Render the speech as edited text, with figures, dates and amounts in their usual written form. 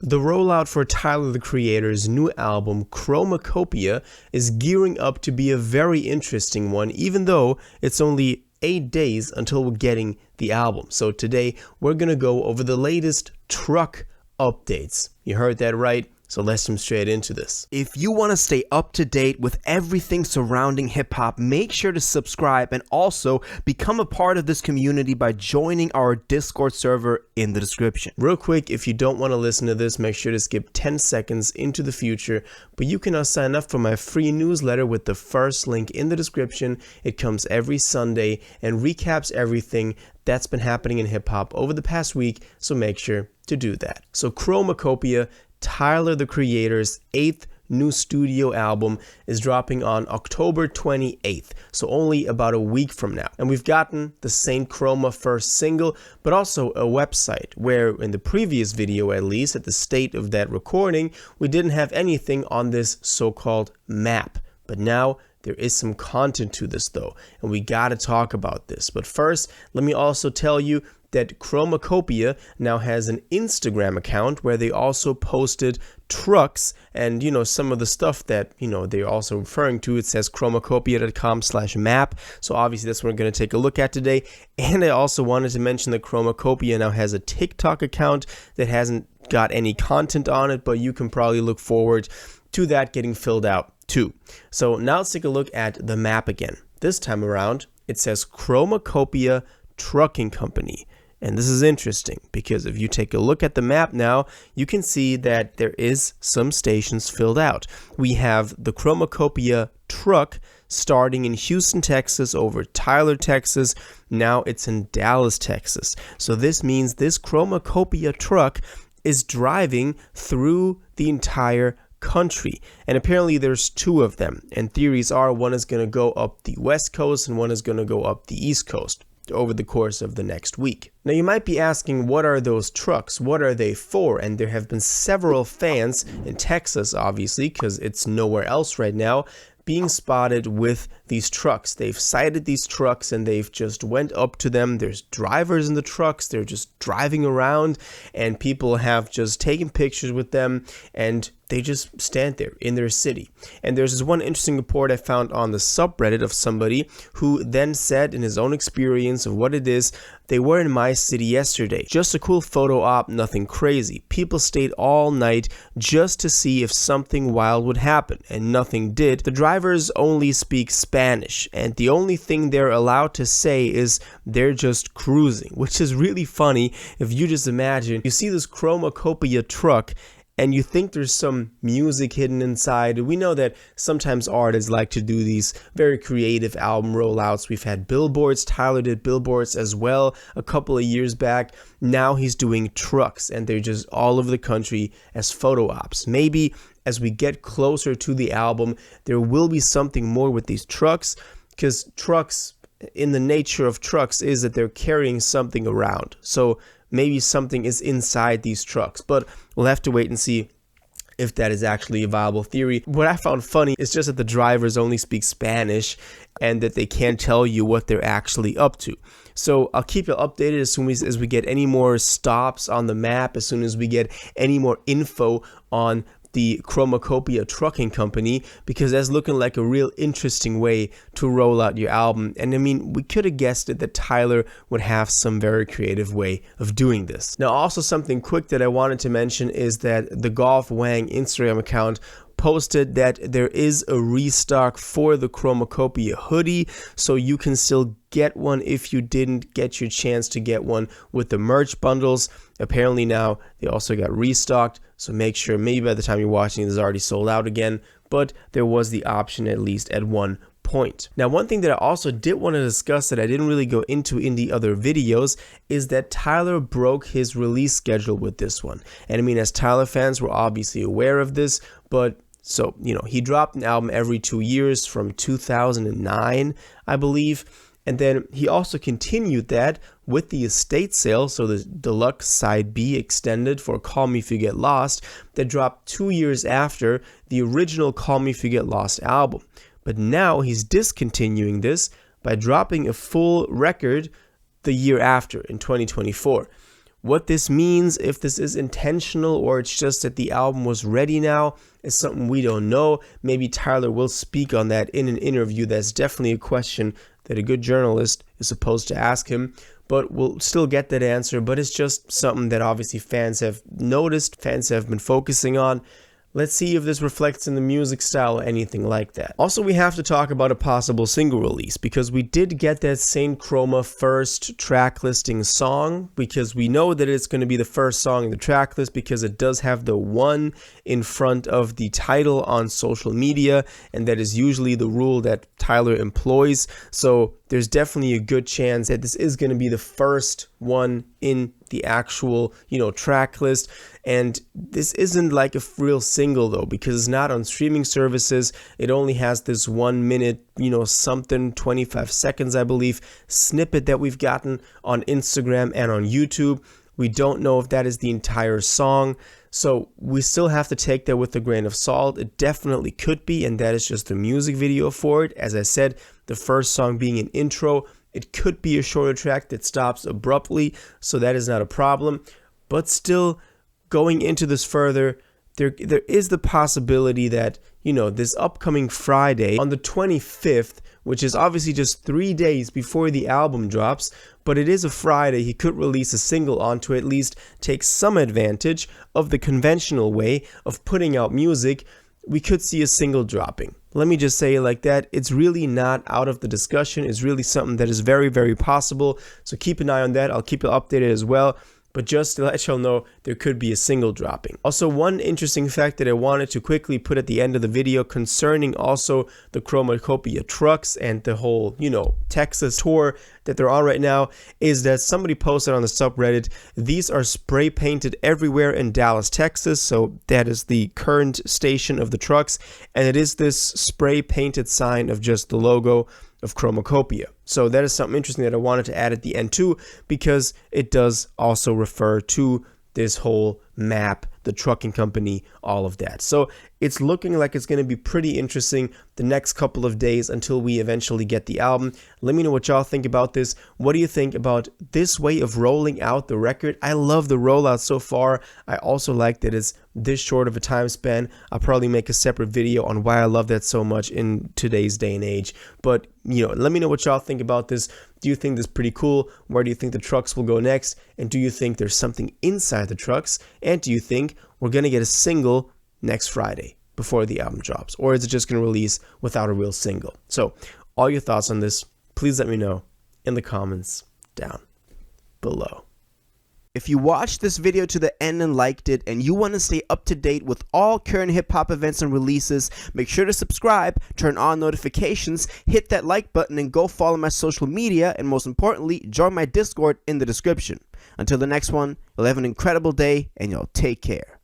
The rollout for Tyler the Creator's new album, Chromakopia, is gearing up to be a very interesting one, even though it's only 8 days until we're getting the album. So today, we're gonna go over the latest truck updates. You heard that right? So let's jump straight into this. If you want to stay up to date with everything surrounding hip hop, make sure to subscribe and also become a part of this community by joining our Discord server in the description. Real quick, if you don't want to listen to this, make sure to skip 10 seconds into the future, but you can now sign up for my free newsletter with the first link in the description. It comes every Sunday and recaps everything that's been happening in hip hop over the past week, so make sure to do that. So Chromakopia, Tyler the Creator's 8th new studio album, is dropping on October 28th, so only about a week from now. And we've gotten the Saint Chroma first single, but also a website where in the previous video, at least at the state of that recording, we didn't have anything on this so-called map. But now there is some content to this though, and we gotta talk about this. But first, let me also tell you that Chromakopia now has an Instagram account where they also posted trucks and, some of the stuff that, they're also referring to. It says chromakopia.com/map. So obviously that's what we're going to take a look at today. And I also wanted to mention that Chromakopia now has a TikTok account that hasn't got any content on it, but you can probably look forward to that getting filled out too. So now let's take a look at the map again. This time around, it says Chromakopia Trucking Company. And this is interesting because if you take a look at the map now, you can see that there is some stations filled out. We have the Chromakopia truck starting in Houston, Texas, over Tyler, Texas. Now it's in Dallas, Texas. So this means this Chromakopia truck is driving through the entire country, and apparently there's 2 of them, and theories are one is going to go up the West Coast and one is going to go up the East Coast over the course of the next week. Now you might be asking, what are those trucks? What are they for? And there have been several fans in Texas, obviously, because it's nowhere else right now, being spotted with these trucks. They've sighted these trucks and they've just went up to them. There's drivers in the trucks. They're just driving around and people have just taken pictures with them and they just stand there in their city. And there's this one interesting report I found on the subreddit of somebody who then said in his own experience of what it is, they were in my city yesterday. Just a cool photo op, nothing crazy. People stayed all night just to see if something wild would happen, and nothing did. The drivers only speak Spanish, and the only thing they're allowed to say is they're just cruising, which is really funny if you just imagine, you see this Chromakopia truck, and you think there's some music hidden inside. We know that sometimes artists like to do these very creative album rollouts. We've had billboards. Tyler did billboards as well a couple of years back. Now he's doing trucks, and they're just all over the country as photo ops. Maybe as we get closer to the album, there will be something more with these trucks, because trucks, in the nature of trucks, is that they're carrying something around. So maybe something is inside these trucks, but we'll have to wait and see if that is actually a viable theory. What I found funny is just that the drivers only speak Spanish and that they can't tell you what they're actually up to. So I'll keep you updated as soon as we get any more stops on the map, as soon as we get any more info on the Chromakopia Trucking Company, because that's looking like a real interesting way to roll out your album. And I mean, we could have guessed it that Tyler would have some very creative way of doing this. Now, also something quick that I wanted to mention is that the Golf Wang Instagram account posted that there is a restock for the Chromakopia hoodie, so you can still get one if you didn't get your chance to get one with the merch bundles. Apparently now they also got restocked, so make sure, maybe by the time you're watching this is already sold out again, but there was the option at least at one point. Now, one thing that I also did want to discuss that I didn't really go into in the other videos is that Tyler broke his release schedule with this one. And I mean, as Tyler fans, we're obviously aware of this, but so, he dropped an album every 2 years from 2009, I believe. And then he also continued that with the estate sale, so the deluxe side B extended for Call Me If You Get Lost, that dropped 2 years after the original Call Me If You Get Lost album. But now he's discontinuing this by dropping a full record the year after, in 2024. What this means, if this is intentional or it's just that the album was ready now, is something we don't know. Maybe Tyler will speak on that in an interview. That's definitely a question that a good journalist is supposed to ask him, but we'll still get that answer. But it's just something that obviously fans have noticed, fans have been focusing on. Let's see if this reflects in the music style or anything like that. Also, we have to talk about a possible single release, because we did get that Saint Chroma first track listing song, because we know that it's going to be the first song in the track list because it does have the 1 in front of the title on social media, and that is usually the rule that Tyler employs. So there's definitely a good chance that this is going to be the first one in the actual, track list. And this isn't like a real single though, because it's not on streaming services. It only has this 1 minute, something, 25 seconds, I believe, snippet that we've gotten on Instagram and on YouTube. We don't know if that is the entire song. So we still have to take that with a grain of salt. It definitely could be, and that is just a music video for it. As I said, the first song being an intro, it could be a shorter track that stops abruptly, so that is not a problem. But still, going into this further, there is the possibility that, this upcoming Friday on the 25th, which is obviously just 3 days before the album drops, but it is a Friday, he could release a single on to at least take some advantage of the conventional way of putting out music. We could see a single dropping. Let me just say it like that. It's really not out of the discussion. It's really something that is very, very possible. So keep an eye on that. I'll keep you updated as well. But just to let y'all know, there could be a single dropping. Also, one interesting fact that I wanted to quickly put at the end of the video concerning also the Chromakopia trucks and the whole, Texas tour that they're on right now, is that somebody posted on the subreddit, these are spray painted everywhere in Dallas, Texas. So that is the current station of the trucks. And it is this spray painted sign of just the logo of Chromakopia. So that is something interesting that I wanted to add at the end too, because it does also refer to this whole map, the trucking company, all of that. So it's looking like it's going to be pretty interesting the next couple of days until we eventually get the album. Let me know what y'all think about this. What do you think about this way of rolling out the record? I love the rollout so far. I also like that it's this short of a time span. I'll probably make a separate video on why I love that so much in today's day and age. But, let me know what y'all think about this. Do you think this is pretty cool? Where do you think the trucks will go next? And do you think there's something inside the trucks? And do you think we're going to get a single next Friday before the album drops? Or is it just going to release without a real single? So all your thoughts on this, please let me know in the comments down below. If you watched this video to the end and liked it, and you want to stay up to date with all current hip-hop events and releases, make sure to subscribe, turn on notifications, hit that like button, and go follow my social media, and most importantly, join my Discord in the description. Until the next one, you'll have an incredible day, and y'all take care.